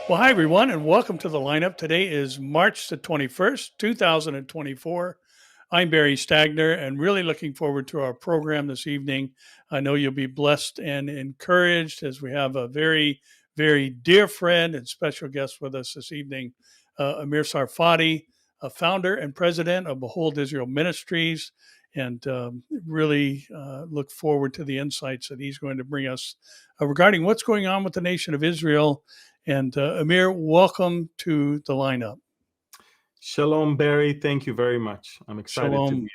Well, hi, everyone, and welcome to the lineup. Today is March the 21st, 2024. I'm Barry Stagner and really looking forward to our program this evening. I know you'll be blessed and encouraged as we have a very, very dear friend and special guest with us this evening, Amir Tsarfati, a founder and president of Behold Israel Ministries, and really look forward to the insights that he's going to bring us regarding what's going on with the nation of Israel. And Amir, welcome to the lineup. Shalom, Barry. Thank you very much. I'm excited to be Shalom.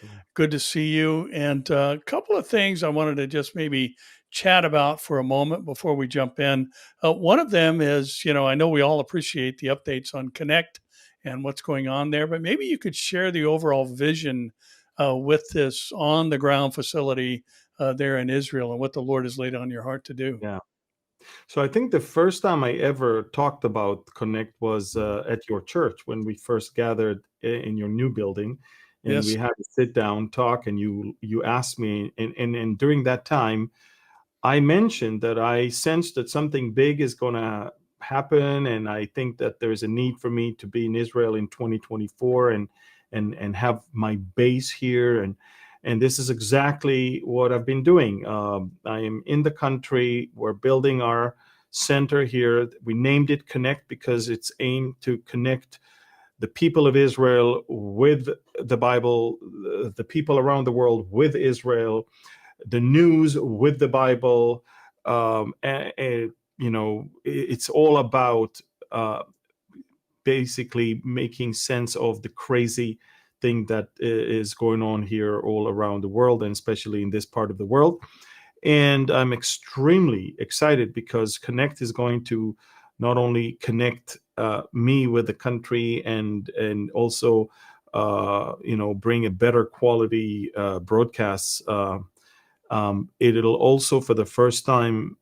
here. Good to see you. And a couple of things I wanted to just maybe chat about for a moment before we jump in. One of them is, I know we all appreciate the updates on Connect and what's going on there, but maybe you could share the overall vision with this on the ground facility there in Israel and what the Lord has laid on your heart to do. Yeah. So I think the first time I ever talked about Connect was at your church when we first gathered in your new building, and we Yes. had a sit down talk. And you asked me, and during that time, I mentioned that I sensed that something big is going to happen, and I think that there's a need for me to be in Israel in 2024 and have my base here. And this is exactly what I've been doing. I am in the country. We're building our center here. We named it Connect because it's aimed to connect the people of Israel with the Bible, the people around the world with Israel, the news with the Bible. It's all about basically making sense of the crazy thing that is going on here all around the world, and especially in this part of the world. And I'm extremely excited because Connect is going to not only connect me with the country and also bring a better quality broadcasts. It'll also, for the first time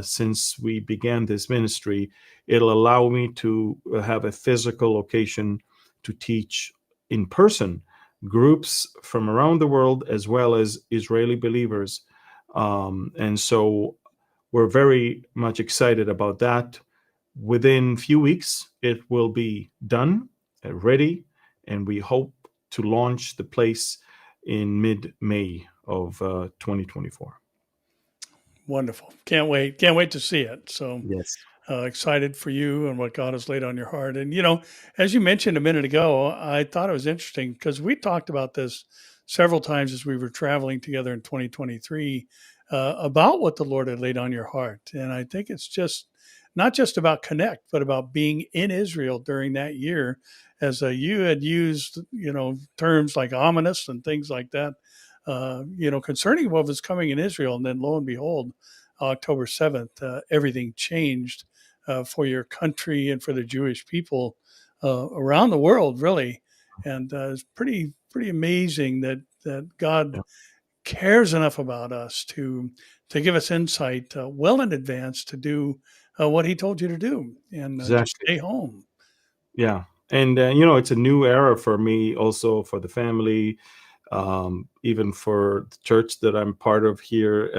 since we began this ministry, it'll allow me to have a physical location to teach in person groups from around the world as well as Israeli believers. And so we're very much excited about that. Within few weeks, it will be done, ready, and we hope to launch the place in mid-May of 2024. Wonderful. Can't wait. Can't wait to see it. So Yes. excited for you and what God has laid on your heart. And, as you mentioned a minute ago, I thought it was interesting because we talked about this several times as we were traveling together in 2023 about what the Lord had laid on your heart. And I think it's just not just about Connect, but about being in Israel during that year, as you had used, terms like ominous and things like that, concerning what was coming in Israel. And then lo and behold, October 7th, everything changed for your country and for the Jewish people around the world, really. And it's pretty amazing that God Yeah. cares enough about us to give us insight well in advance to do what He told you to do and to Exactly. stay home. Yeah. And, it's a new era for me, also for the family, even for the church that I'm part of here.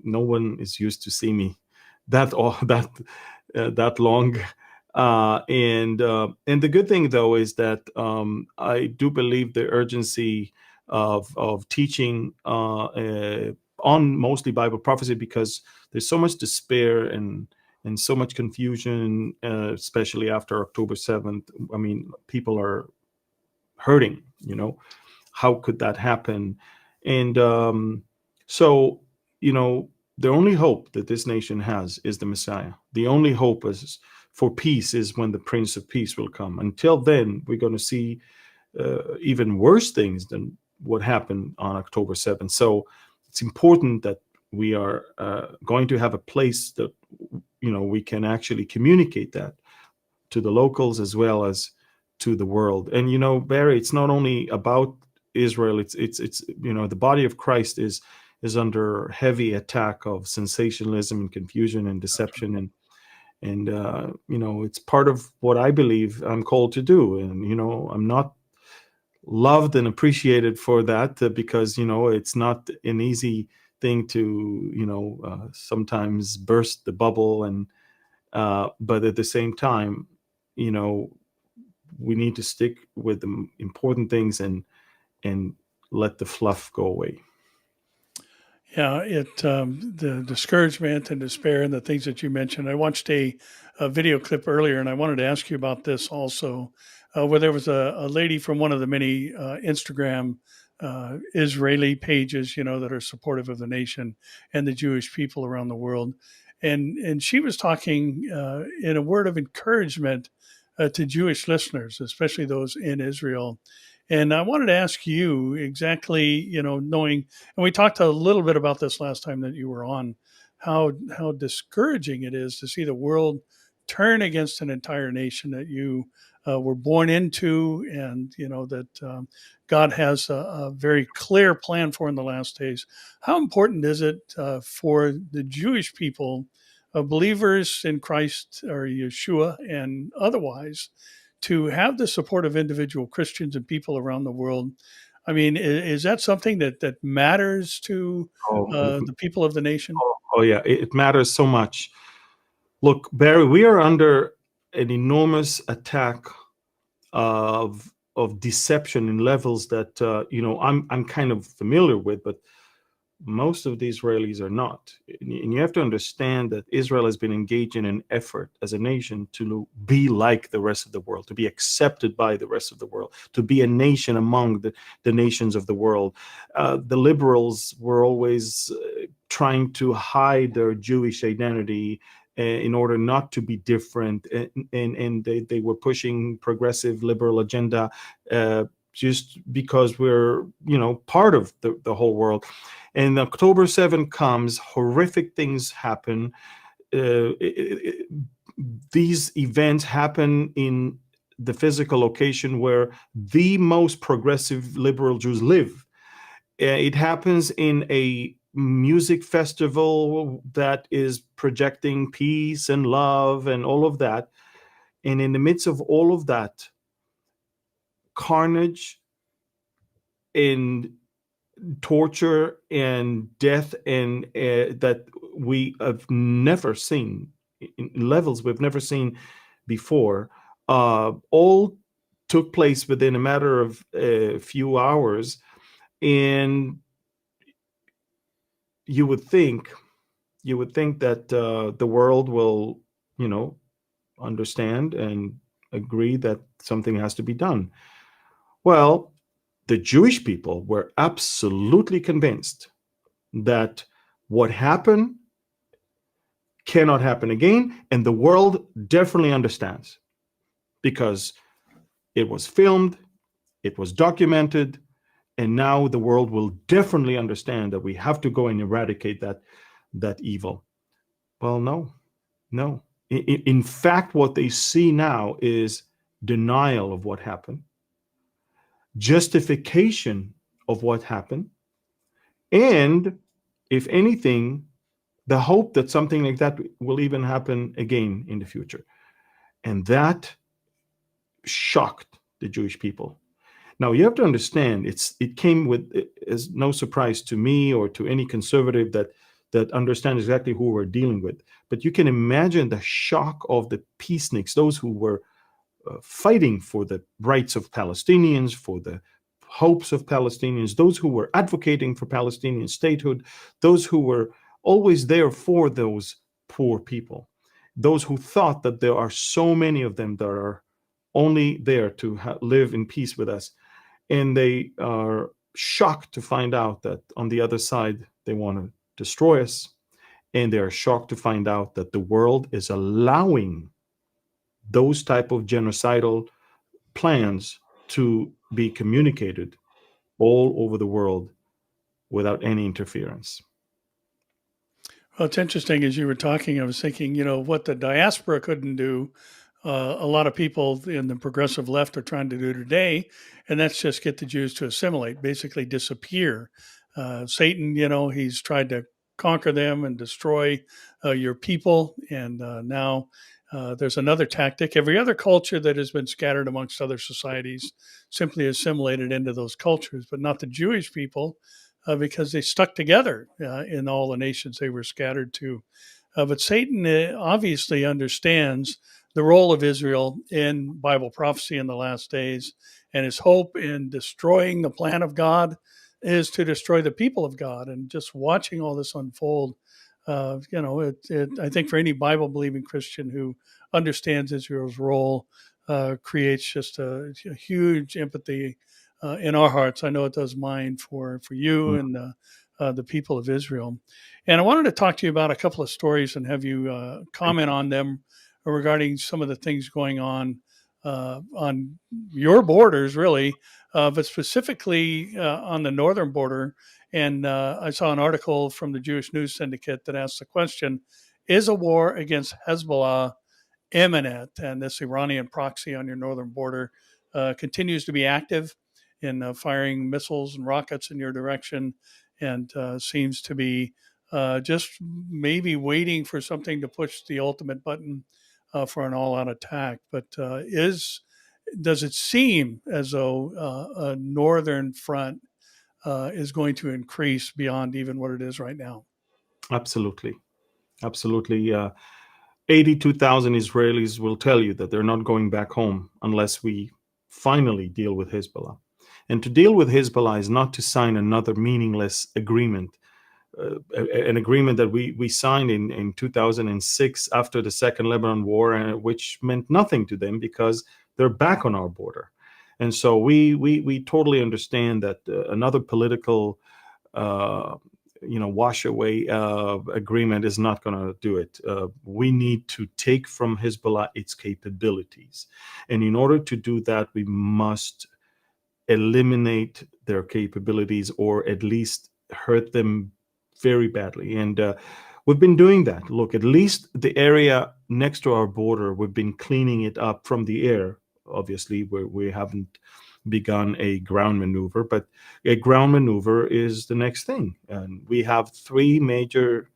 No one is used to see me that all that long. And the good thing, though, is that I do believe the urgency of teaching on mostly Bible prophecy, because there's so much despair and so much confusion, especially after October 7th. I mean, people are hurting. How could that happen? And so, the only hope that this nation has is the Messiah. The only hope is for peace is when the Prince of Peace will come. Until then, we're going to see even worse things than what happened on October 7th. So it's important that we are going to have a place that we can actually communicate that to the locals as well as to the world. And Barry, it's not only about Israel. It's the body of Christ is under heavy attack of sensationalism and confusion and deception, and it's part of what I believe I'm called to do. And I'm not loved and appreciated for that, because it's not an easy thing to sometimes burst the bubble and But at the same time, you know, we need to stick with the important things and let the fluff go away. Yeah, the discouragement and despair and the things that you mentioned. I watched a video clip earlier, and I wanted to ask you about this also, where there was a lady from one of the many Instagram Israeli pages, that are supportive of the nation and the Jewish people around the world, and she was talking in a word of encouragement to Jewish listeners, especially those in Israel. And I wanted to ask you exactly, knowing, and we talked a little bit about this last time that you were on, how discouraging it is to see the world turn against an entire nation that you were born into, and that God has a very clear plan for in the last days. How important is it for the Jewish people, believers in Christ or Yeshua and otherwise, to have the support of individual Christians and people around the world? I mean, is that something that matters to Oh, the people of the nation? oh yeah, it matters so much. Look, Barry, we are under an enormous attack of deception in levels that I'm kind of familiar with, but most of the Israelis are not. And you have to understand that Israel has been engaged in an effort as a nation to be like the rest of the world, to be accepted by the rest of the world, to be a nation among the nations of the world. The liberals were always trying to hide their Jewish identity in order not to be different. And they were pushing progressive liberal agenda just because we're, part of the whole world. And October 7 comes, horrific things happen. These events happen in the physical location where the most progressive liberal Jews live. It happens in a music festival that is projecting peace and love and all of that. And in the midst of all of that, carnage and torture and death and that we have never seen in levels we've never seen before, all took place within a matter of a few hours. And you would think that the world will, understand and agree that something has to be done. Well, the Jewish people were absolutely convinced that what happened cannot happen again, and the world definitely understands because it was filmed, it was documented, and now the world will definitely understand that we have to go and eradicate that evil. Well, no. In fact, what they see now is denial of what happened, justification of what happened, and if anything, the hope that something like that will even happen again in the future. And that shocked the Jewish people. Now you have to understand, it came with as no surprise to me or to any conservative that understands exactly who we're dealing with. But you can imagine the shock of the peaceniks, those who were fighting for the rights of Palestinians, for the hopes of Palestinians, those who were advocating for Palestinian statehood, those who were always there for those poor people, those who thought that there are so many of them that are only there to live in peace with us. And they are shocked to find out that on the other side, they want to destroy us. And they are shocked to find out that the world is allowing those type of genocidal plans to be communicated all over the world without any interference. Well, it's interesting as you were talking, I was thinking, what the diaspora couldn't do, a lot of people in the progressive left are trying to do today, and that's just get the Jews to assimilate, basically disappear. Satan, he's tried to conquer them and destroy your people, and now there's another tactic. Every other culture that has been scattered amongst other societies simply assimilated into those cultures, but not the Jewish people, because they stuck together in all the nations they were scattered to. But Satan obviously understands the role of Israel in Bible prophecy in the last days, and his hope in destroying the plan of God is to destroy the people of God. And just watching all this unfold, I think for any Bible believing Christian who understands Israel's role, creates just a huge empathy in our hearts. I know it does mine for you and the people of Israel. And I wanted to talk to you about a couple of stories and have you comment on them regarding some of the things going on your borders, really, but specifically on the northern border. And I saw an article from the Jewish News Syndicate that asked the question, is a war against Hezbollah imminent? And this Iranian proxy on your northern border continues to be active in firing missiles and rockets in your direction, and seems to be just maybe waiting for something to push the ultimate button for an all-out attack. But does it seem as though a northern front is going to increase beyond even what it is right now? Absolutely. Absolutely. 82,000 Israelis will tell you that they're not going back home unless we finally deal with Hezbollah. And to deal with Hezbollah is not to sign another meaningless agreement, an agreement that we signed in 2006 after the Second Lebanon War, which meant nothing to them because they're back on our border. And so we totally understand that another political wash away agreement is not going to do it. We need to take from Hezbollah its capabilities. And in order to do that, we must eliminate their capabilities or at least hurt them very badly. And we've been doing that. Look, at least the area next to our border, we've been cleaning it up from the air. Obviously, we haven't begun a ground maneuver, but a ground maneuver is the next thing. And we have three major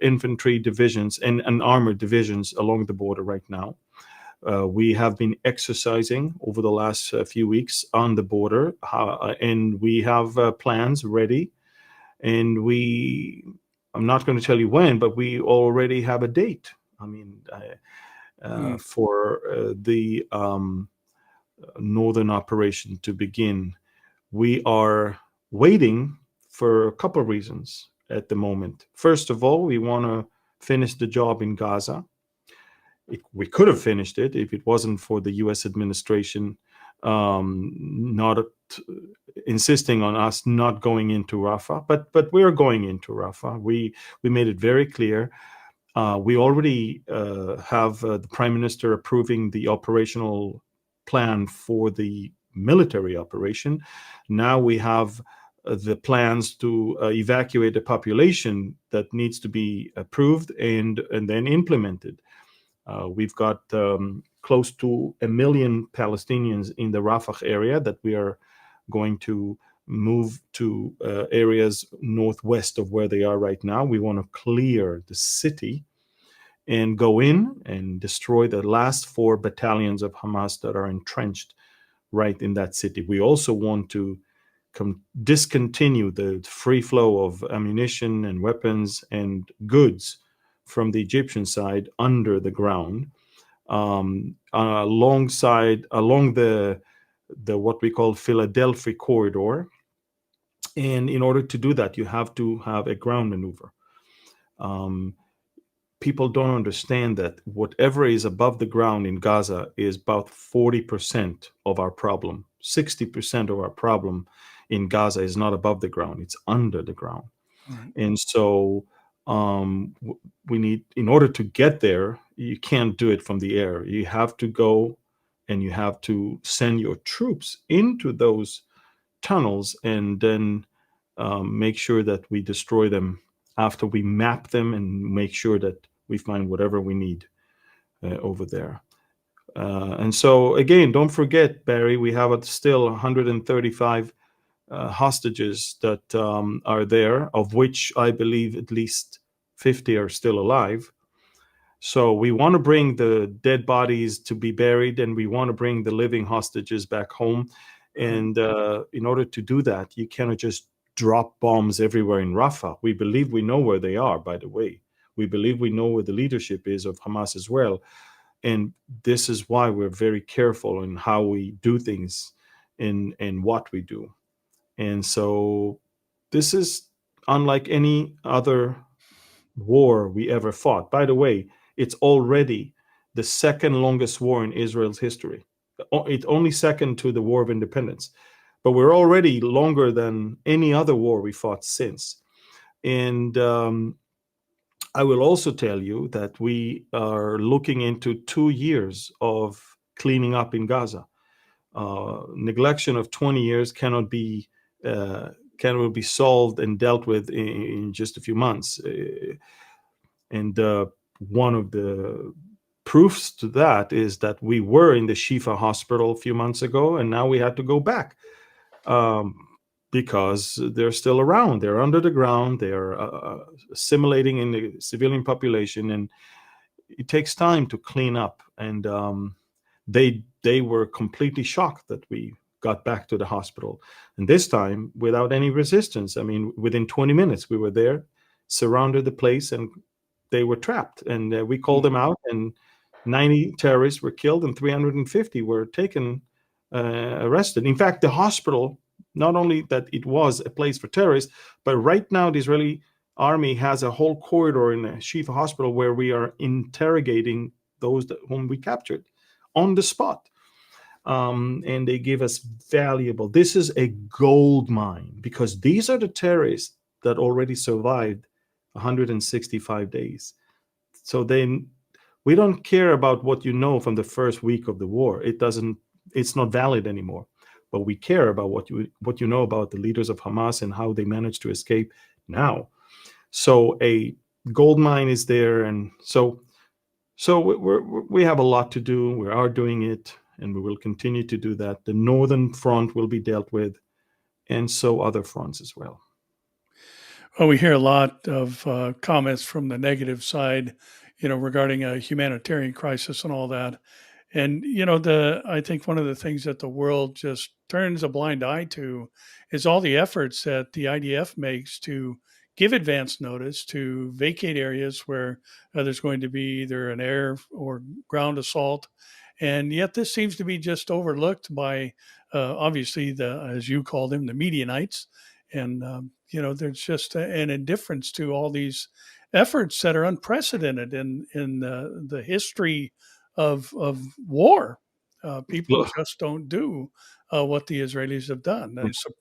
infantry divisions and armored divisions along the border right now. We have been exercising over the last few weeks on the border, and we have plans ready. And I'm not going to tell you when, but we already have a date. I mean, for the northern operation to begin. We are waiting for a couple of reasons at the moment. First of all, we want to finish the job in Gaza. We could have finished it if it wasn't for the U.S. administration not insisting on us not going into Rafah. But we're going into Rafah. We made it very clear. We already have the Prime Minister approving the operational plan for the military operation. Now we have the plans to evacuate the population that needs to be approved and then implemented. We've got close to 1 million Palestinians in the Rafah area that we are going to move to areas northwest of where they are right now. We want to clear the city and go in and destroy the last 4 battalions of Hamas that are entrenched right in that city. We also want to discontinue the free flow of ammunition and weapons and goods from the Egyptian side under the ground, along the what we call Philadelphia corridor. And in order to do that, you have to have a ground maneuver. People don't understand that whatever is above the ground in Gaza is about 40% of our problem. 60% of our problem in Gaza is not above the ground, it's under the ground. Right. And so we need, in order to get there, you can't do it from the air. You have to go and you have to send your troops into those tunnels and then make sure that we destroy them after we map them and make sure that we find whatever we need over there. And so, again, don't forget, Barry, we have still 135 hostages that are there, of which I believe at least 50 are still alive. So we want to bring the dead bodies to be buried, and we want to bring the living hostages back home. And in order to do that, you cannot just drop bombs everywhere in Rafah. We believe we know where they are, by the way. we believe we know where the leadership is of Hamas as well. And this is why we're very careful in how we do things and what we do. And so this is unlike any other war we ever fought. By the way, it's already the second longest war in Israel's history. It's only second to the War of Independence. But we're already longer than any other war we fought since. And I will also tell you that we are looking into 2 years of cleaning up in Gaza. Neglection of 20 years cannot be solved and dealt with in just a few months. And one of the proofs to that is that we were in the Shifa hospital a few months ago, and now we had to go back because they're still around. They're under the ground. They're assimilating in the civilian population, and it takes time to clean up. And they were completely shocked that we got back to the hospital, and this time without any resistance. I mean, within 20 minutes we were there, surrounded the place, and they were trapped. And we called them out, and 90 terrorists were killed and 350 were taken, arrested. In fact, the hospital, not only that it was a place for terrorists, but right now the Israeli army has a whole corridor in the Shifa hospital where we are interrogating those whom we captured on the spot. And they give us valuable, this is a gold mine, because these are the terrorists that already survived 165 days. So then we don't care about what you know from the first week of the war. It's not valid anymore. But we care about what you know about the leaders of Hamas and how they managed to escape now. So a gold mine is there, and so we have a lot to do. We are doing it, and we will continue to do that. The northern front will be dealt with, and so other fronts as well. Well, we hear a lot of comments from the negative side, regarding a humanitarian crisis and all that. And I think one of the things that the world just turns a blind eye to is all the efforts that the IDF makes to give advance notice to vacate areas where there's going to be either an air or ground assault. And yet this seems to be just overlooked by obviously as you call them, the Medianites. And there's just an indifference to all these efforts that are unprecedented in the history of war. People just don't do what the Israelis have done. And so,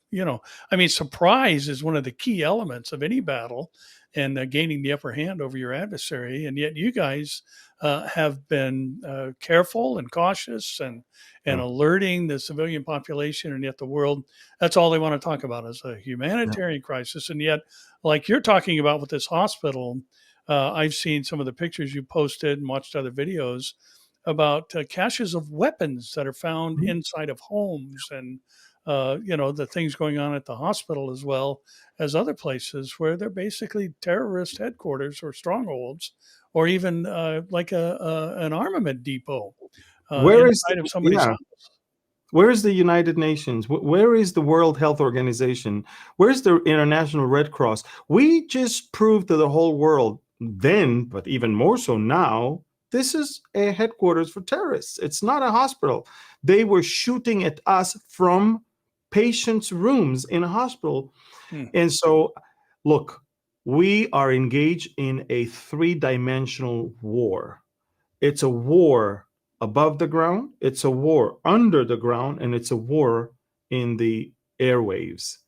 surprise is one of the key elements of any battle, and gaining the upper hand over your adversary. And yet you guys have been careful and cautious and alerting the civilian population, and yet the world, that's all they want to talk about is a humanitarian crisis. And yet, like you're talking about with this hospital, I've seen some of the pictures you posted and watched other videos about caches of weapons that are found inside of homes, and the things going on at the hospital as well as other places where they're basically terrorist headquarters or strongholds, or even like an armament depot inside of somebody's house. Where is the United Nations? Where is the World Health Organization? Where's the International Red Cross? We just proved to the whole world then, but even more so now, this is a headquarters for terrorists. It's not a hospital. They were shooting at us from patients' rooms in a hospital. And so, look, we are engaged in a three-dimensional war. It's a war above the ground, it's a war under the ground, and it's a war in the airwaves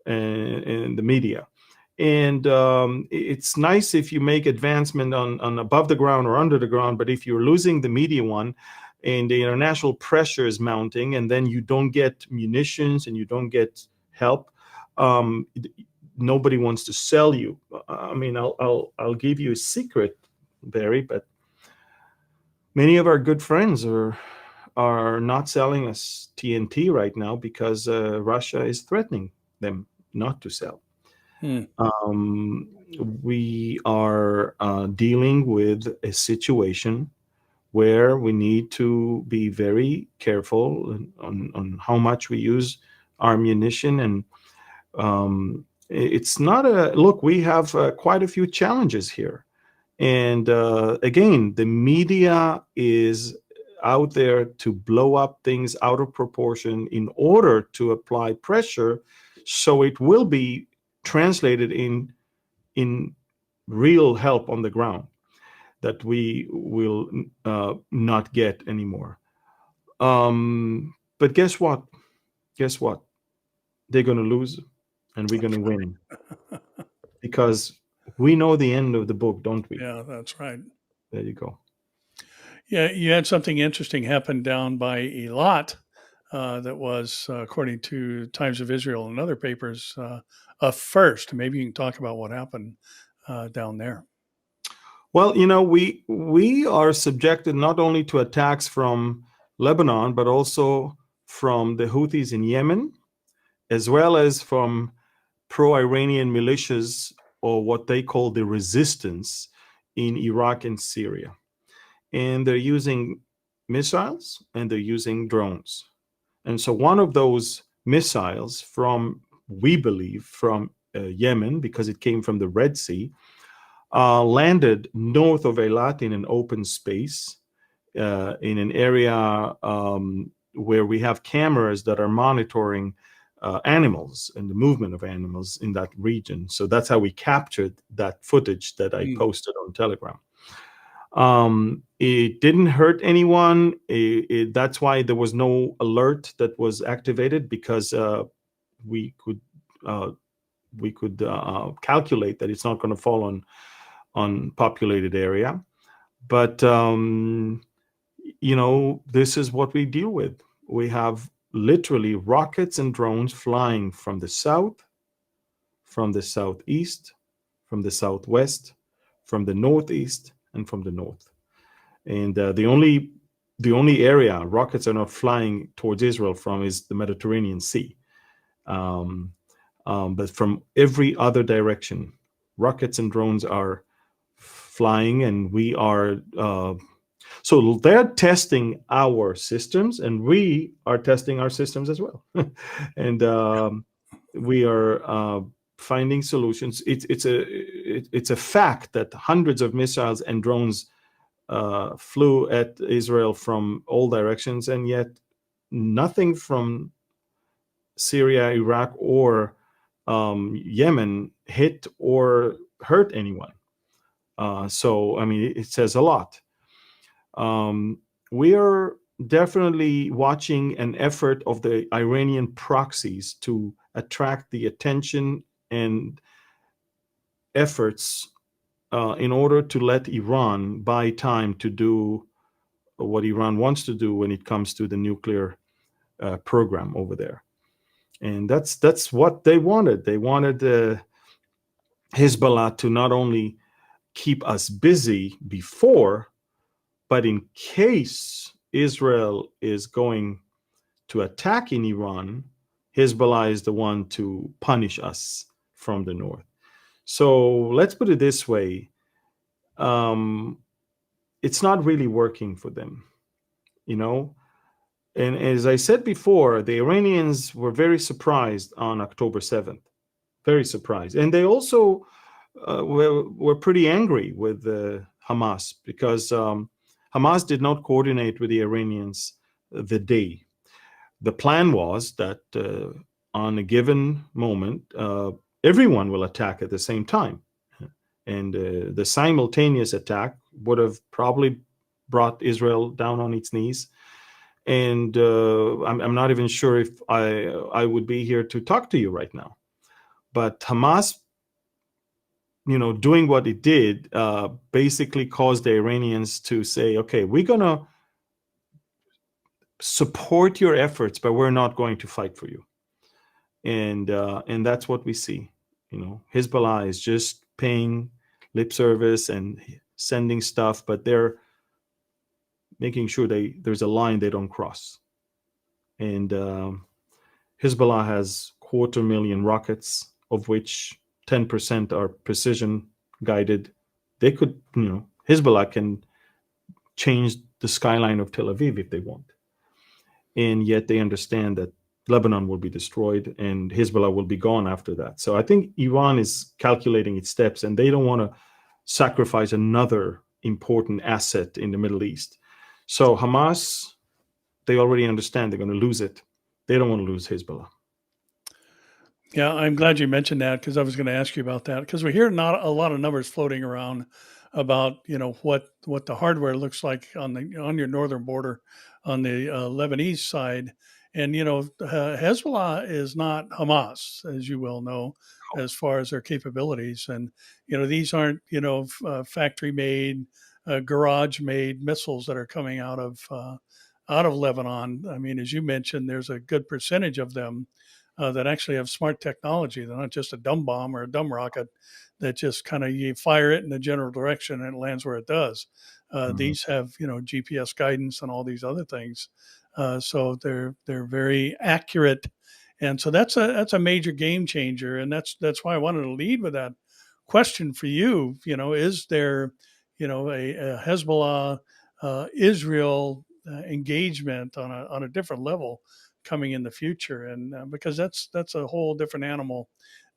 and the media. And it's nice if you make advancement on above the ground or under the ground, but if you're losing the media one and the international pressure is mounting, and then you don't get munitions and you don't get help, nobody wants to sell you. I mean, I'll give you a secret, Barry, but many of our good friends are not selling us TNT right now because Russia is threatening them not to sell. We are dealing with a situation where we need to be very careful on how much we use our ammunition. And it's not look, we have quite a few challenges here. And again, the media is out there to blow up things out of proportion in order to apply pressure, so it will be translated in real help on the ground that we will not get anymore. But guess what? Guess what? They're going to lose, and we're going to win, because we know the end of the book, don't we? Yeah, that's right. There you go. Yeah, you had something interesting happen down by Eilat that was, according to Times of Israel and other papers, a first. Maybe you can talk about what happened down there. Well, we are subjected not only to attacks from Lebanon, but also from the Houthis in Yemen, as well as from pro-Iranian militias, or what they call the resistance, in Iraq and Syria. And they're using missiles and they're using drones. And so one of those missiles we believe, from Yemen, because it came from the Red Sea, landed north of Eilat in an open space, in an area where we have cameras that are monitoring animals and the movement of animals in that region. So that's how we captured that footage that I posted on Telegram. It didn't hurt anyone. That's why there was no alert that was activated, because we could calculate that it's not going to fall on populated area. But this is what we deal with. We have literally rockets and drones flying from the south, from the southeast, from the southwest, from the northeast, and from the north. And the only area rockets are not flying towards Israel from is the Mediterranean Sea. But from every other direction, rockets and drones are flying, and we are so they're testing our systems, and we are testing our systems as well. And we are finding solutions. It's a fact that hundreds of missiles and drones flew at Israel from all directions, and yet nothing from Syria, Iraq, or Yemen hit or hurt anyone. So, I mean, it says a lot. We are definitely watching an effort of the Iranian proxies to attract the attention and efforts in order to let Iran buy time to do what Iran wants to do when it comes to the nuclear program over there. And that's what they wanted. They wanted Hezbollah to not only keep us busy before, but in case Israel is going to attack in Iran, Hezbollah is the one to punish us from the north. So let's put it this way. It's not really working for them, And as I said before, the Iranians were very surprised on October 7th, very surprised. And they also were pretty angry with Hamas, because Hamas did not coordinate with the Iranians the day. The plan was that on a given moment, everyone will attack at the same time. And the simultaneous attack would have probably brought Israel down on its knees. And I'm not even sure if I would be here to talk to you right now. But Hamas, doing what it did, basically caused the Iranians to say, okay, we're going to support your efforts, but we're not going to fight for you. And that's what we see. Hezbollah is just paying lip service and sending stuff, but they're making sure there's a line they don't cross. And Hezbollah has 250,000 rockets, of which 10% are precision guided. They could, Hezbollah can change the skyline of Tel Aviv if they want. And yet they understand that Lebanon will be destroyed and Hezbollah will be gone after that. So I think Iran is calculating its steps, and they don't want to sacrifice another important asset in the Middle East. So Hamas, they already understand they're going to lose it. They don't want to lose Hezbollah. Yeah, I'm glad you mentioned that because I was going to ask you about that because we hear not a lot of numbers floating around about what the hardware looks like on your northern border on the Lebanese side, and Hezbollah is not Hamas, as you well know, as far as their capabilities, and these aren't factory made, garage made missiles that are coming out of Lebanon. I mean, as you mentioned, there's a good percentage of them that actually have smart technology. They're not just a dumb bomb or a dumb rocket that just kind of you fire it in the general direction and it lands where it does. These have GPS guidance and all these other things, so they're very accurate, and so that's a major game changer. And that's why I wanted to lead with that question for you. Is there a Hezbollah Israel engagement on a different level coming in the future, and because that's a whole different animal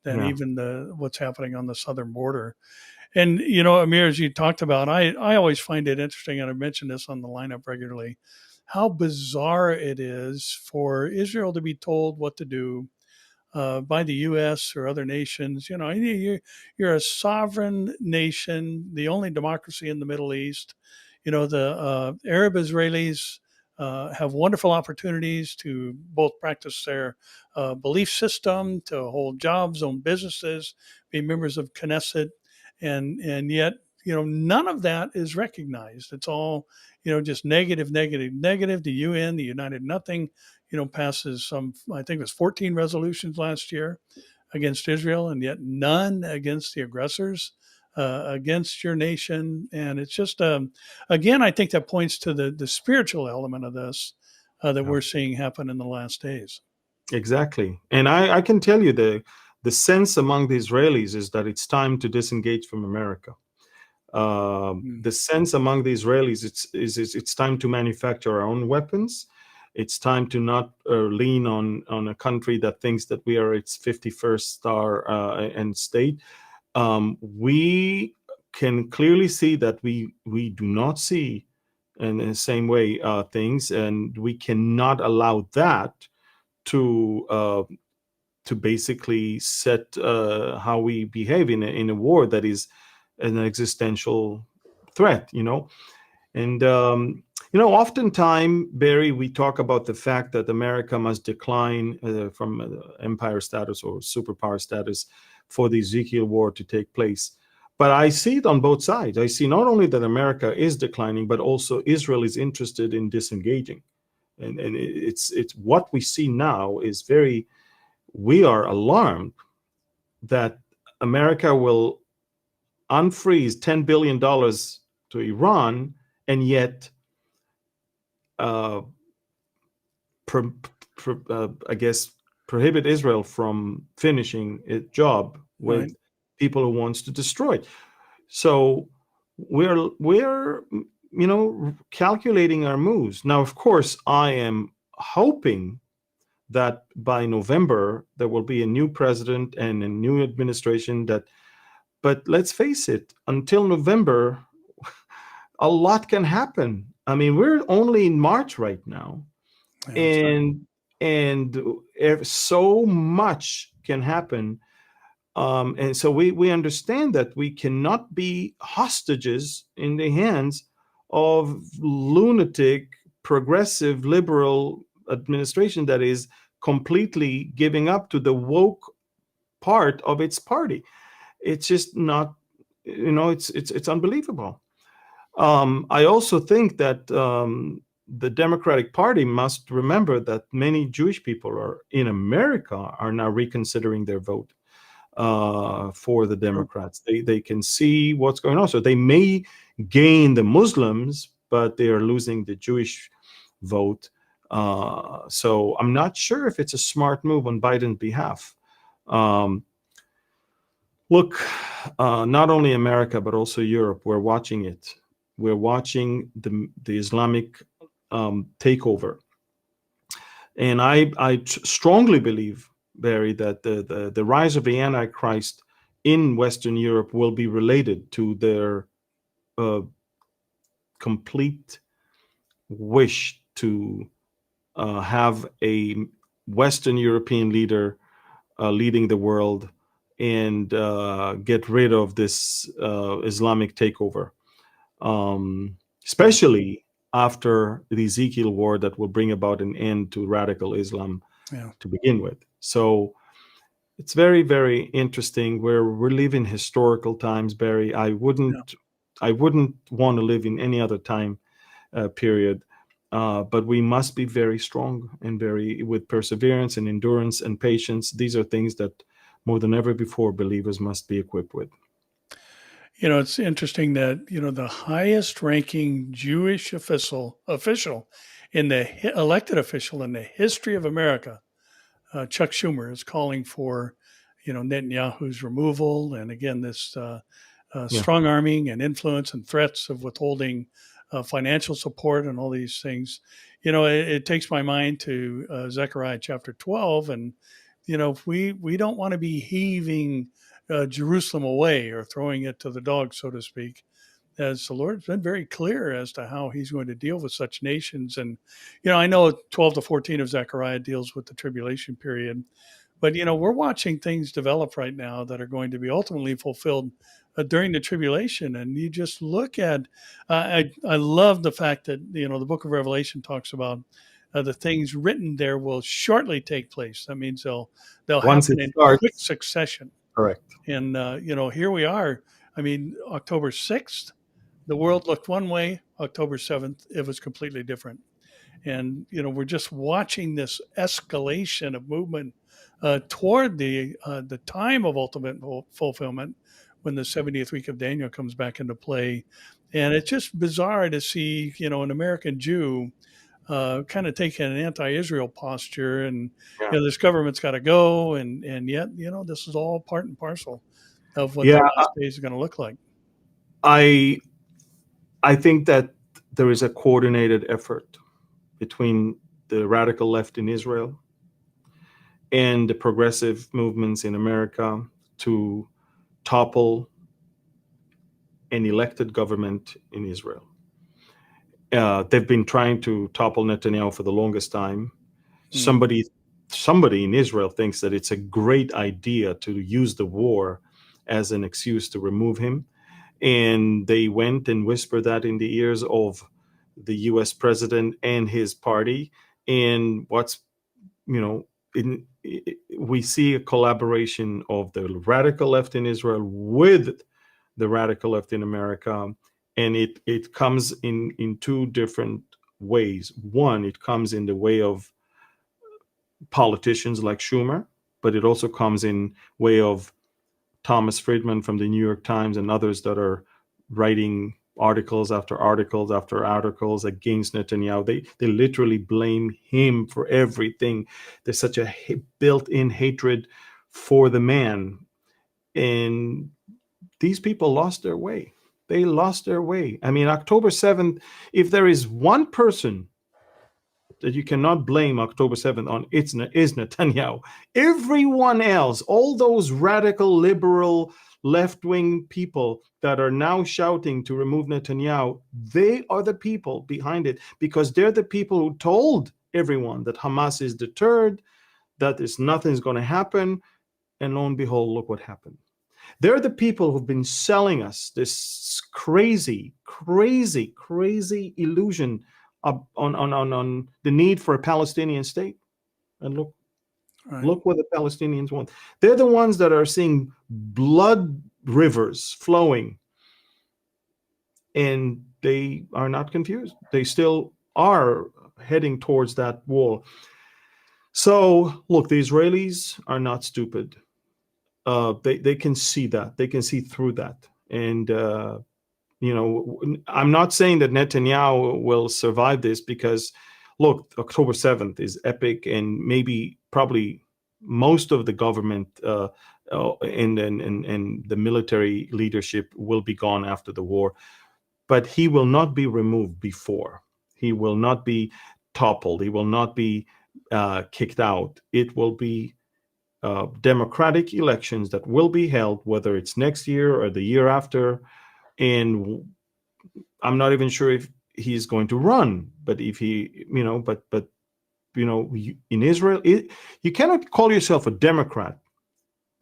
than Yeah. even what's happening on the southern border. And Amir, as you talked about, I always find it interesting, and I mentioned this on the lineup regularly, how bizarre it is for Israel to be told what to do by the U.S. or other nations. You're a sovereign nation, the only democracy in the Middle East. The Arab Israelis have wonderful opportunities to both practice their belief system, to hold jobs, own businesses, be members of Knesset, and yet none of that is recognized. It's all just negative, negative, negative. The UN, the United Nothing, passes I think it was 14 resolutions last year against Israel, and yet none against the aggressors, against your nation. And it's just, again, I think that points to the spiritual element of this that we're seeing happen in the last days. Exactly. And I can tell you the sense among the Israelis is that it's time to disengage from America. The sense among the Israelis it's time to manufacture our own weapons. It's time to not lean on a country that thinks that we are its 51st star and state. We can clearly see that we do not see in the same way things, and we cannot allow that to basically set how we behave in a war that is an existential threat. And oftentimes, Barry, we talk about the fact that America must decline from empire status or superpower status for the Ezekiel war to take place. But I see it on both sides. I see not only that America is declining, but also Israel is interested in disengaging. And it's what we see now is we are alarmed that America will unfreeze $10 billion to Iran and yet I guess prohibit Israel from finishing its job with people who wants to destroy it. So we're calculating our moves. Now, of course, I am hoping that by November there will be a new president and a new administration but let's face it, until November, a lot can happen. I mean, we're only in March right now, and so much can happen. And so we understand that we cannot be hostages in the hands of lunatic, progressive, liberal administration that is completely giving up to the woke part of its party. It's just not, it's unbelievable. I also think that the Democratic Party must remember that many Jewish people in America are now reconsidering their vote for the Democrats. They can see what's going on. So they may gain the Muslims, but they are losing the Jewish vote. So I'm not sure if it's a smart move on Biden's behalf. Look, not only America, but also Europe, we're watching it. We're watching the Islamic takeover. And I strongly believe, Barry, that the rise of the Antichrist in Western Europe will be related to their complete wish to have a Western European leader leading the world and get rid of this Islamic takeover, especially after the Ezekiel war that will bring about an end to radical Islam to begin with. So it's very, very interesting. We're living historical times, Barry. I wouldn't want to live in any other time period. But we must be very strong and with perseverance and endurance and patience. These are things that more than ever before believers must be equipped with. It's interesting that, the highest ranking Jewish official elected official in the history of America, Chuck Schumer, is calling for, Netanyahu's removal. And again, this strong arming and influence and threats of withholding financial support and all these things. It takes my mind to Zechariah chapter 12. And, we don't want to be heaving Jerusalem away or throwing it to the dogs, so to speak, as the Lord's been very clear as to how he's going to deal with such nations. And, I know 12 to 14 of Zechariah deals with the tribulation period, but, we're watching things develop right now that are going to be ultimately fulfilled during the tribulation. And you just look at, I love the fact that, the book of Revelation talks about the things written there will shortly take place. That means they'll Once happen it in starts, quick succession. correct. And, here we are. I mean, October 6th, the world looked one way. October 7th, it was completely different. And, we're just watching this escalation of movement toward the time of ultimate fulfillment when the 70th week of Daniel comes back into play. And it's just bizarre to see, an American Jew kind of taking an anti-Israel posture, and this government's got to go, and yet this is all part and parcel of what the last days are going to look like. I think that there is a coordinated effort between the radical left in Israel and the progressive movements in America to topple an elected government in Israel. They've been trying to topple Netanyahu for the longest time. Somebody in Israel thinks that it's a great idea to use the war as an excuse to remove him. And they went and whispered that in the ears of the US president and his party. And we see a collaboration of the radical left in Israel with the radical left in America. And it comes in two different ways. One, it comes in the way of politicians like Schumer, but it also comes in way of Thomas Friedman from the New York Times and others that are writing articles after articles after articles against Netanyahu. They literally blame him for everything. There's such a built-in hatred for the man. And these people lost their way. They lost their way. I mean, October 7th, if there is one person that you cannot blame October 7th on, is Netanyahu. Everyone else, all those radical, liberal, left-wing people that are now shouting to remove Netanyahu, they are the people behind it, because they're the people who told everyone that Hamas is deterred, that nothing's going to happen, and lo and behold, look what happened. They're the people who've been selling us this crazy, crazy, crazy illusion on the need for a Palestinian state. And look what the Palestinians want. They're the ones that are seeing blood rivers flowing, and they are not confused. They still are heading towards that wall. So look, the Israelis are not stupid. They can see that. They can see through that. And I'm not saying that Netanyahu will survive this, because look, October 7th is epic, and probably most of the government and the military leadership will be gone after the war. But he will not be removed before. He will not be toppled. He will not be kicked out. It will be democratic elections that will be held, whether it's next year or the year after. And I'm not even sure if he's going to run, but if he, in Israel, you cannot call yourself a Democrat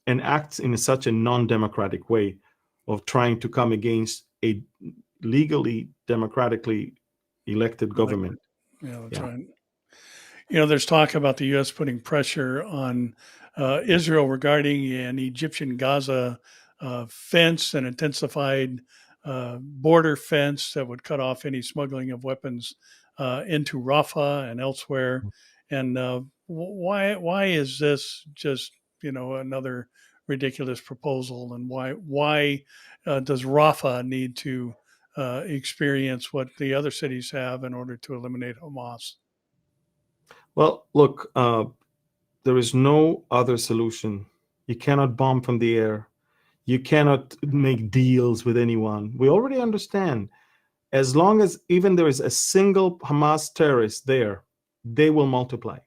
and act in such a non-democratic way of trying to come against a legally, democratically elected government. Yeah, that's right. There's talk about the U.S. putting pressure on Israel regarding an Egyptian Gaza fence, an intensified border fence that would cut off any smuggling of weapons into Rafah and elsewhere. And why is this just another ridiculous proposal? And why does Rafah need to experience what the other cities have in order to eliminate Hamas? Well, look, there is no other solution. You cannot bomb from the air. You cannot make deals with anyone. We already understand. As long as even there is a single Hamas terrorist there, they will multiply.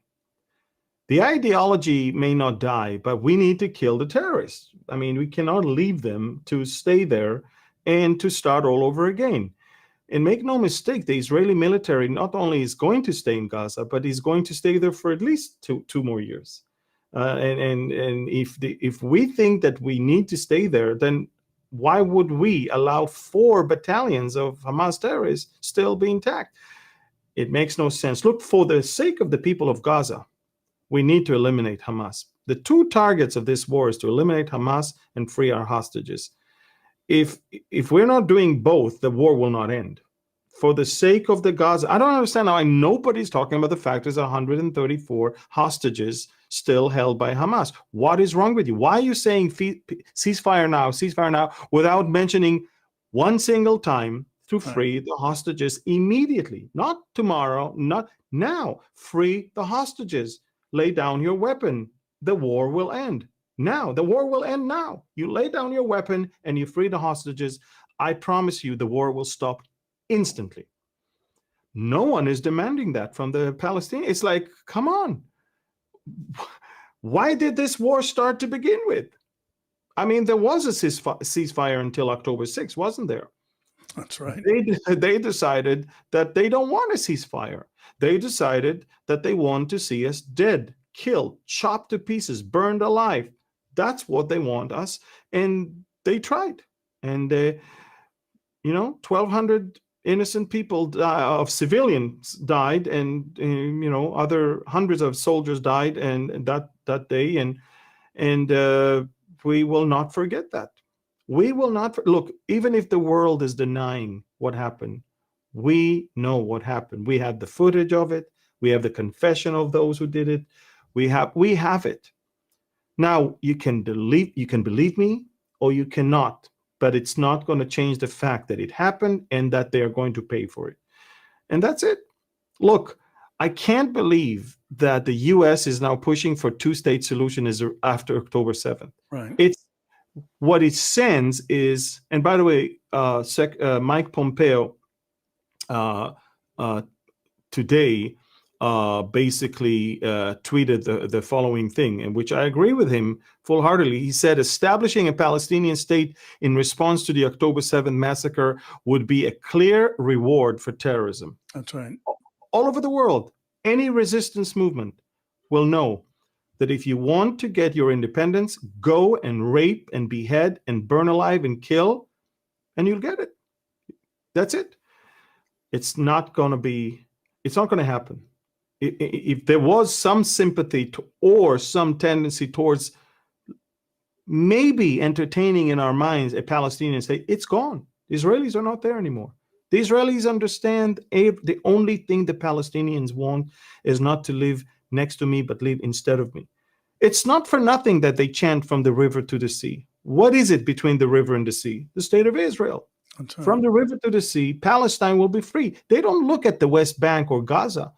The ideology may not die, but we need to kill the terrorists. I mean, we cannot leave them to stay there and to start all over again. And make no mistake, the Israeli military not only is going to stay in Gaza, but is going to stay there for at least two more years. And if we think that we need to stay there, then why would we allow 4 battalions of Hamas terrorists still be intact? It makes no sense. Look, for the sake of the people of Gaza, we need to eliminate Hamas. The 2 targets of this war is to eliminate Hamas and free our hostages. If we're not doing both, the war will not end. For the sake of the Gaza, I don't understand how nobody's talking about the fact there's 134 hostages still held by Hamas. What is wrong with you? Why are you saying ceasefire now, without mentioning one single time to free the hostages immediately? Not tomorrow, not now. Free the hostages. Lay down your weapon. The war will end. Now, the war will end now. You lay down your weapon and you free the hostages. I promise you the war will stop instantly. No one is demanding that from the Palestinians. It's like, come on. Why did this war start to begin with? I mean, there was a ceasefire until October 6th, wasn't there? That's right. They decided that they don't want a ceasefire. They decided that they want to see us dead, killed, chopped to pieces, burned alive. That's what they want us. And they tried. And, 1,200 innocent people of civilians died, and, other hundreds of soldiers died and that day. And we will not forget that. We will not. Look, even if the world is denying what happened, we know what happened. We have the footage of it. We have the confession of those who did it. We have it. Now, you can believe me or you cannot, but it's not going to change the fact that it happened and that they are going to pay for it. And that's it. Look, I can't believe that the U.S. is now pushing for 2-state solution after October 7th. Right. What it sends is, and by the way, Mike Pompeo today basically tweeted the following thing, in which I agree with him full-heartedly. He said, establishing a Palestinian state in response to the October 7th massacre would be a clear reward for terrorism. That's right. All over the world, any resistance movement will know that if you want to get your independence, go and rape and behead and burn alive and kill, and you'll get it. That's it. It's not going to happen. If there was some sympathy or some tendency towards maybe entertaining in our minds a Palestinian state, it's gone. The Israelis are not there anymore. The Israelis understand the only thing the Palestinians want is not to live next to me, but live instead of me. It's not for nothing that they chant from the river to the sea. What is it between the river and the sea? The state of Israel. Right. From the river to the sea, Palestine will be free. They don't look at the West Bank or Gaza.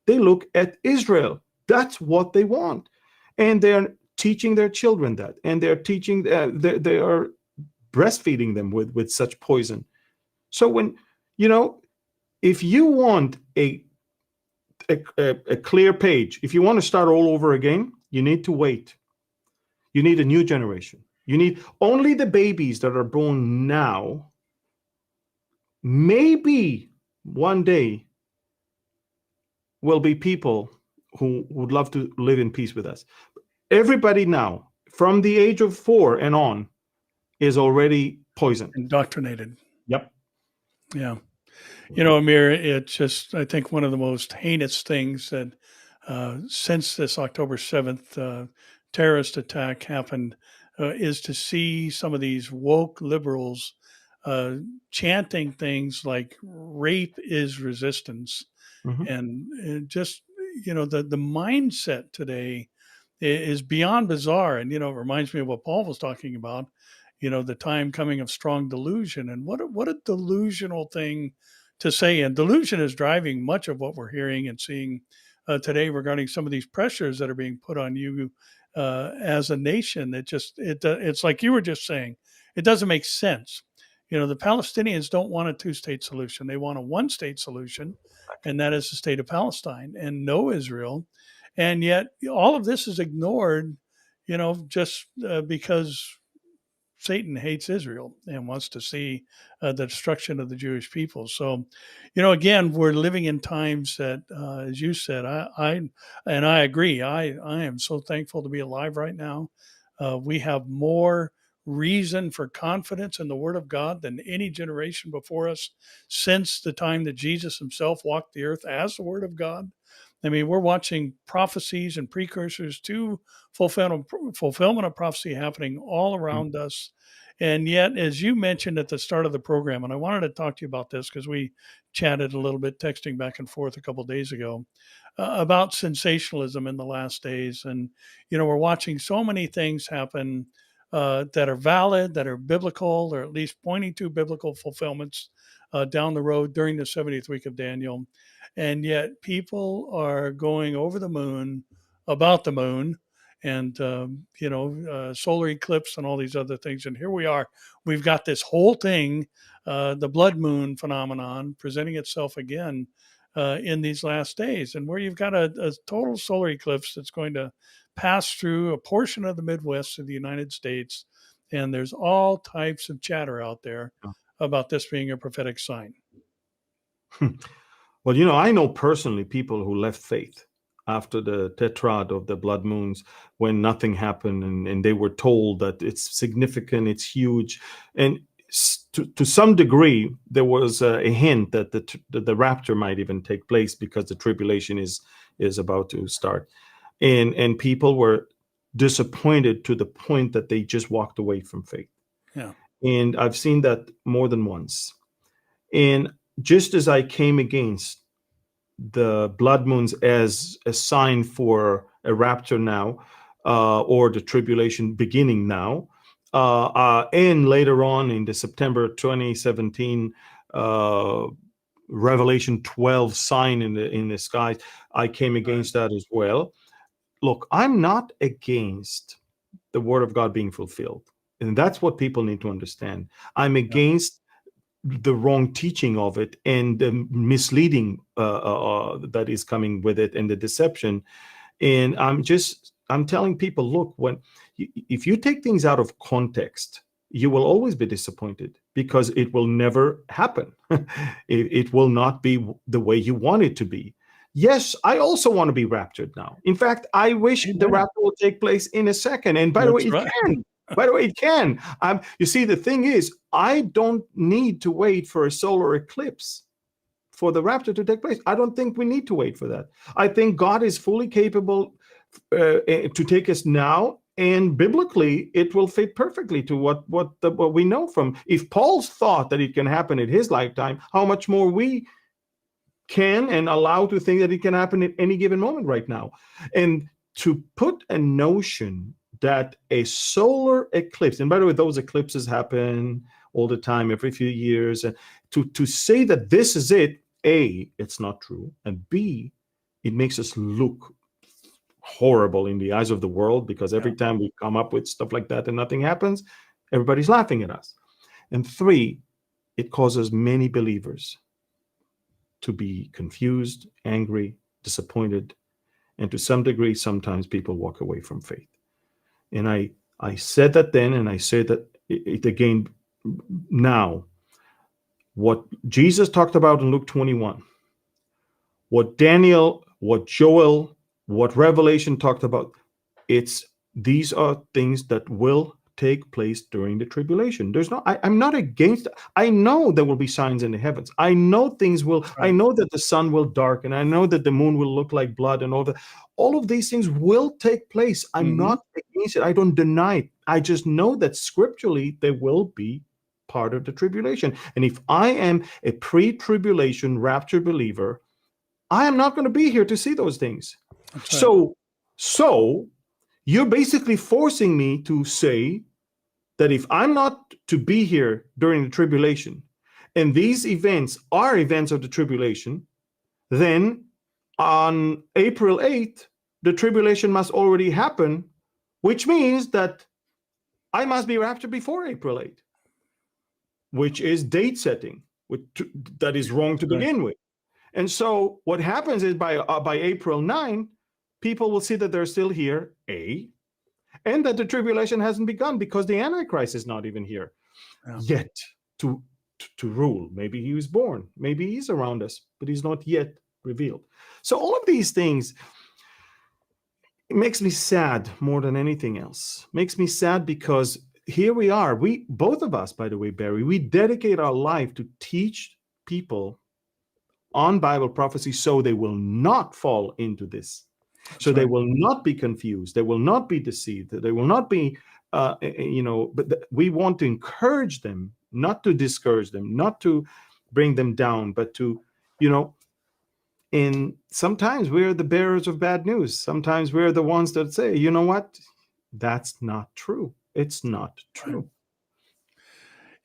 They look at Israel. That's what they want. And they're teaching their children that. And they're teaching, they are breastfeeding them with such poison. So when, if you want a clear page, if you want to start all over again, you need to wait. You need a new generation. You need only the babies that are born now. Maybe one day will be people who would love to live in peace with us. Everybody now, from the age of 4 and on, is already poisoned. Indoctrinated. Yep. Yeah. Amir, it's just, I think, one of the most heinous things that since this October 7th terrorist attack happened is to see some of these woke liberals chanting things like rape is resistance. Mm-hmm. And just, the mindset today is beyond bizarre. And, it reminds me of what Paul was talking about, the time coming of strong delusion. And what a delusional thing to say. And delusion is driving much of what we're hearing and seeing today regarding some of these pressures that are being put on you as a nation. It's like you were just saying, it doesn't make sense. The Palestinians don't want a two-state solution. They want a one-state solution, and that is the state of Palestine and no Israel. And yet all of this is ignored, just because Satan hates Israel and wants to see the destruction of the Jewish people. So, again, we're living in times that, as you said, I agree. I am so thankful to be alive right now. We have more reason for confidence in the Word of God than any generation before us since the time that Jesus himself walked the earth as the Word of God. I mean, we're watching prophecies and precursors to fulfillment of prophecy happening all around us. And yet, as you mentioned at the start of the program, and I wanted to talk to you about this because we chatted a little bit, texting back and forth a couple of days ago about sensationalism in the last days. And, we're watching so many things happen that are valid, that are biblical, or at least pointing to biblical fulfillments down the road during the 70th week of Daniel. And yet people are going over the moon about the moon and, solar eclipse and all these other things. And here we are, we've got this whole thing, the blood moon phenomenon presenting itself again in these last days, and where you've got a total solar eclipse that's going to pass through a portion of the Midwest of the United States. And there's all types of chatter out there about this being a prophetic sign. Well, I know personally people who left faith after the tetrad of the blood moons when nothing happened, and they were told that it's significant, it's huge. And to some degree, there was a hint that the rapture might even take place because the tribulation is about to start. And people were disappointed to the point that they just walked away from faith. Yeah. And I've seen that more than once. And just as I came against the blood moons as a sign for a rapture now, or the tribulation beginning now, and later on in the September 2017 Revelation 12 sign in the skies, I came against that as well. Look, I'm not against the word of God being fulfilled. And that's what people need to understand. I'm against the wrong teaching of it and the misleading that is coming with it and the deception. And I'm telling people, look, if you take things out of context, you will always be disappointed because it will never happen. It will not be the way you want it to be. Yes, I also want to be raptured now. In fact, I wish the rapture will take place in a second. And by the way, it can. By the way, it can. You see, the thing is, I don't need to wait for a solar eclipse for the rapture to take place. I don't think we need to wait for that. I think God is fully capable to take us now, and biblically, it will fit perfectly to what we know from. If Paul's thought that it can happen in his lifetime, how much more we can and allow to think that it can happen at any given moment right now. And to put a notion that a solar eclipse, and by the way, those eclipses happen all the time, every few years, and to say that this is it, A, it's not true, and B, it makes us look horrible in the eyes of the world, because every time we come up with stuff like that and nothing happens, everybody's laughing at us. And 3, it causes many believers to be confused, angry, disappointed, and to some degree, sometimes people walk away from faith. And I I said that then, and I say that it again now. What Jesus talked about in Luke 21, what Daniel, what Joel, what Revelation talked about, these are things that will take place during the tribulation. I'm not against. I know there will be signs in the heavens. I know things will. I Right. know that the sun will darken. I know that the moon will look like blood, and all that. All of these things will take place. I'm Hmm. not against it. I don't deny it. I just know that scripturally they will be part of the tribulation. And if I am a pre-tribulation rapture believer, I am not going to be here to see those things. That's right. So you're basically forcing me to say that if I'm not to be here during the tribulation, and these events are events of the tribulation, then on April 8th, the tribulation must already happen, which means that I must be raptured before April 8th, which is date setting, which, that is wrong to That's right. begin with. And so what happens is by April 9, people will see that they're still here, A, and that the tribulation hasn't begun because the Antichrist is not even here Yeah. yet to rule. Maybe he was born, maybe he's around us, but he's not yet revealed. So all of these things, it makes me sad more than anything else. Makes me sad because here we are. We both of us, by the way, Barry, we dedicate our life to teach people on Bible prophecy so they will not fall into this. So That's they right. will not be confused. They will not be deceived. They will not be, but we want to encourage them, not to discourage them, not to bring them down, but to, you know, and sometimes we're the bearers of bad news. Sometimes we're the ones that say, you know what? That's not true. It's not Right. true.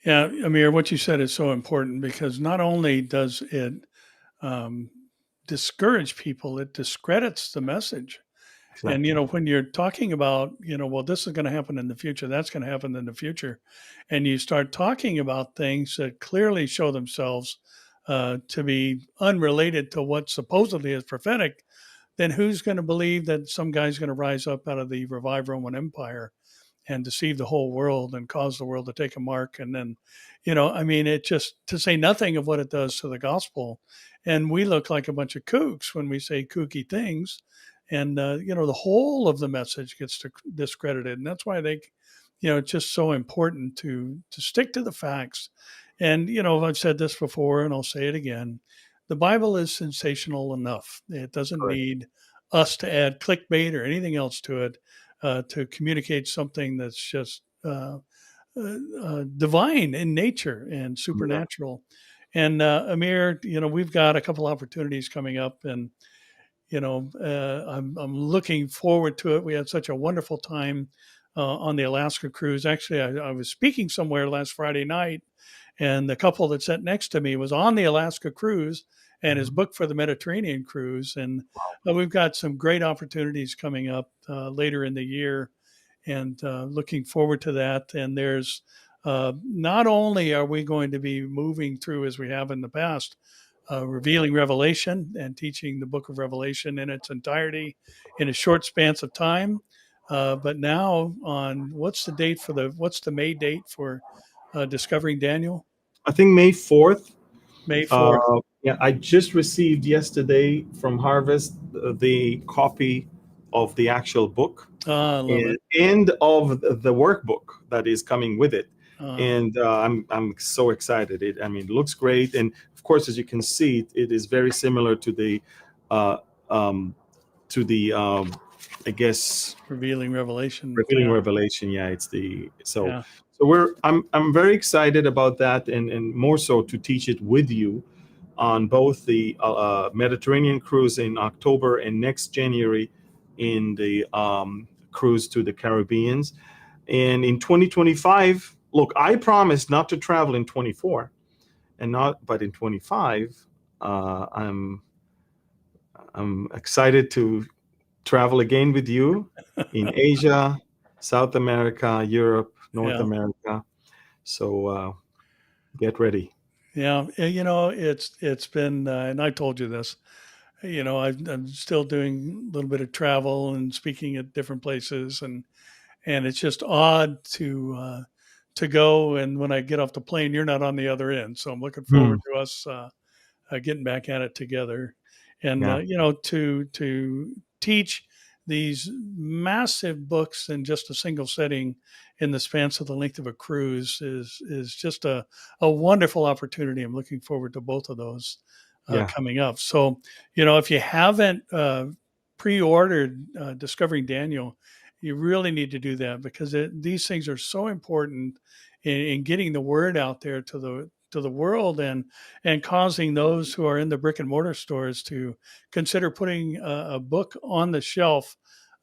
Yeah, Amir, what you said is so important because not only does it um, discourage people, it discredits the message. And Exactly. when you're talking about, well, this is going to happen in the future, that's going to happen in the future, and you start talking about things that clearly show themselves to be unrelated to what supposedly is prophetic, then who's going to believe that some guy's going to rise up out of the revived Roman Empire and deceive the whole world and cause the world to take a mark? And then, I mean, it just, to say nothing of what it does to the gospel. And we look like a bunch of kooks when we say kooky things. And, the whole of the message gets discredited. And that's why it's just so important to stick to the facts. And, I've said this before and I'll say it again. The Bible is sensational enough. It doesn't Correct. need us to add clickbait or anything else to it to communicate something that's just divine in nature and Yeah. supernatural. And Amir, we've got a couple opportunities coming up, and I'm looking forward to it. We had such a wonderful time on the Alaska cruise. Actually, I was speaking somewhere last Friday night, and the couple that sat next to me was on the Alaska cruise and is Mhm. booked for the Mediterranean cruise. And we've got some great opportunities coming up later in the year, and looking forward to that. And there's not only are we going to be moving through as we have in the past, revealing Revelation and teaching the book of Revelation in its entirety in a short span of time, but now on what's the May date for discovering Daniel? I think May 4th. May 4th. Yeah, I just received yesterday from Harvest the copy of the actual book I love it. and of the workbook that is coming with it. Uh, And I'm so excited. I mean, it looks great, and of course, as you can see, it is very similar uh, um, to the I guess Revealing Revelation. revealing Yeah. Revelation. Yeah, it's the Yeah. so I'm very excited about that, and more so to teach it with you on both the Mediterranean cruise in October and next January in the cruise to the Caribbeans. And in 2025, look, I promised not to travel in 24 and not, but in 25, uh, I'm I'm excited to travel again with you in Asia, South America, Europe, North Yeah. America. So get ready. Yeah. It's been, and I told you this. I'm still doing a little bit of travel and speaking at different places, and it's just odd to go. And when I get off the plane, you're not on the other end. So I'm looking forward Hmm. to us getting back at it together, and Yeah. to teach these massive books in just a single setting in the span of the length of a cruise is just a wonderful opportunity. I'm looking forward to both of those Yeah. coming up. So, if you haven't pre-ordered Discovering Daniel, you really need to do that, because these things are so important in getting the word out there to the world, and causing those who are in the brick and mortar stores to consider putting a book on the shelf.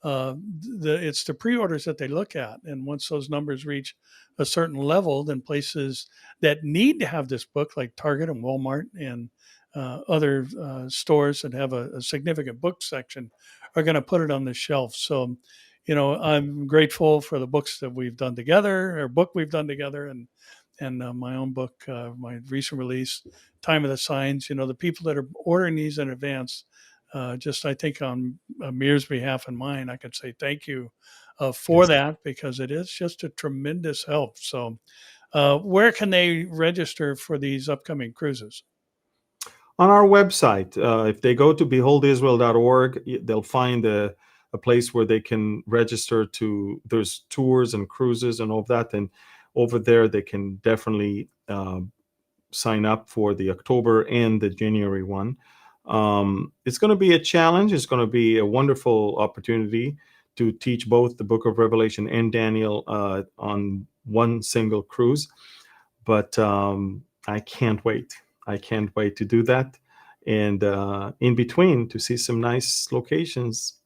It's the pre-orders that they look at, and once those numbers reach a certain level, then places that need to have this book, like Target and Walmart and other stores that have a significant book section, are going to put it on the shelf. So, I'm grateful for the books that we've done together, or book we've done together, and my own book, my recent release, Time of the Signs. The people that are ordering these in advance, just I think on Amir's behalf and mine, I could say thank you for Yes. that, because it is just a tremendous help. So, where can they register for these upcoming cruises? On our website, if they go to beholdisrael.org, they'll find a place where they can register to. There's tours and cruises and all of that, and over there they can definitely sign up for the October and the January one. It's going to be a challenge. It's going to be a wonderful opportunity to teach both the Book of Revelation and Daniel on one single cruise. But I can't wait. I can't wait to do that, and in between to see some nice locations.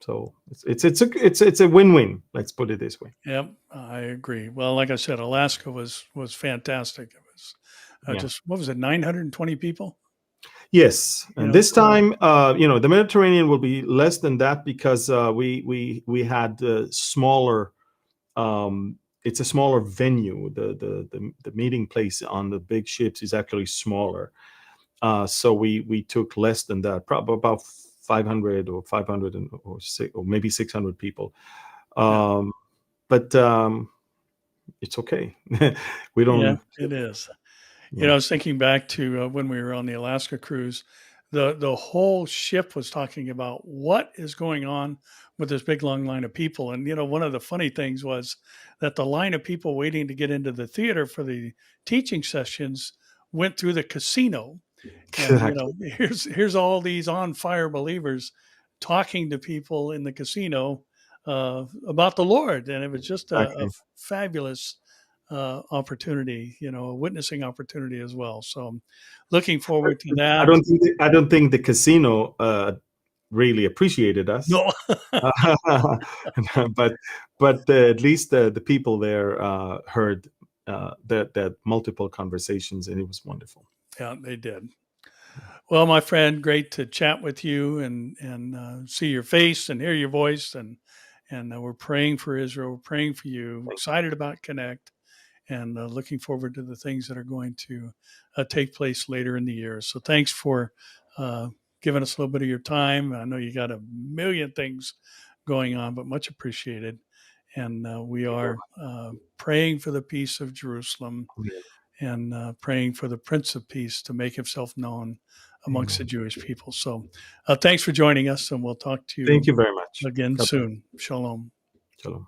So it's a win-win. Let's put it this way. Yep, I agree. Well, like I said, Alaska was fantastic. It was Yeah. just, what was it, 920 people? Yes, and this So time, the Mediterranean will be less than that because we had smaller. It's a smaller venue. The meeting place on the big ships is actually smaller. So we took less than that, probably about 500 or 500 or maybe 600 people. yeah, But it's okay. We yeah, don't. it is. Yeah. I was thinking back to when we were on the Alaska cruise. The whole ship was talking about what is going on with this big long line of people. And one of the funny things was that the line of people waiting to get into the theater for the teaching sessions went through the casino. And Exactly. here's all these on fire believers talking to people in the casino about the Lord, and it was just a Exactly. fabulous opportunity, a witnessing opportunity as well. So I'm looking forward to that. I don't think the casino really appreciated us. No, but at least the people there heard that multiple conversations, and it was wonderful. yeah, they did. Well, my friend, great to chat with you and see your face and hear your voice, and we're praying for Israel. We're praying for you. Excited about Connect, and looking forward to the things that are going to take place later in the year. So thanks for uh, giving us a little bit of your time. I know you got a million things going on, but much appreciated. And we are praying for the peace of Jerusalem, Yeah. and praying for the Prince of Peace to make himself known amongst the Amen. Jewish people. So thanks for joining us, and we'll talk to Thank you you very much. again God bless. soon. Shalom. Shalom.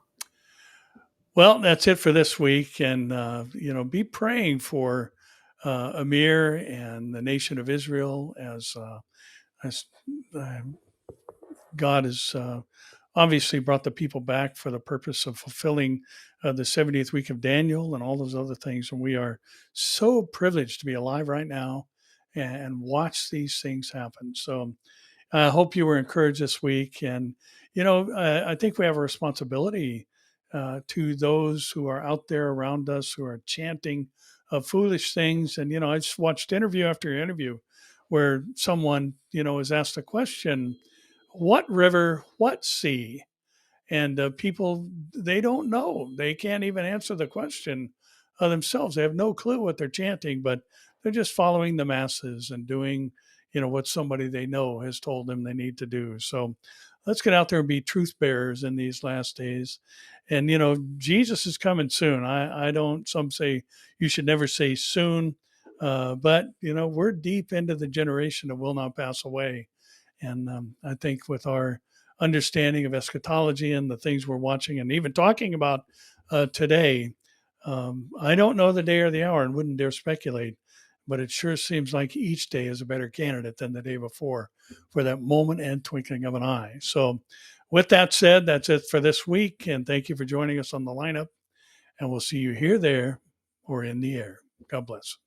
Well, that's it for this week. And, be praying for Amir and the nation of Israel as God has obviously brought the people back for the purpose of fulfilling the 70th week of Daniel and all those other things. And we are so privileged to be alive right now and watch these things happen. So I hope you were encouraged this week. And, I think we have a responsibility to those who are out there around us who are chanting foolish things. And, I just watched interview after interview where someone, is asked a question: what river, what sea? And people, they don't know. They can't even answer the question themselves. They have no clue what they're chanting, but they're just following the masses and doing, what somebody they know has told them they need to do. So let's get out there and be truth bearers in these last days. And, Jesus is coming soon. I don't, some say you should never say soon, but, we're deep into the generation that will not pass away. And I think with our understanding of eschatology and the things we're watching and even talking about today, I don't know the day or the hour and wouldn't dare speculate, but it sure seems like each day is a better candidate than the day before for that moment and twinkling of an eye. So, with that said, that's it for this week. And thank you for joining us on the lineup. And we'll see you here, there, or in the air. God bless.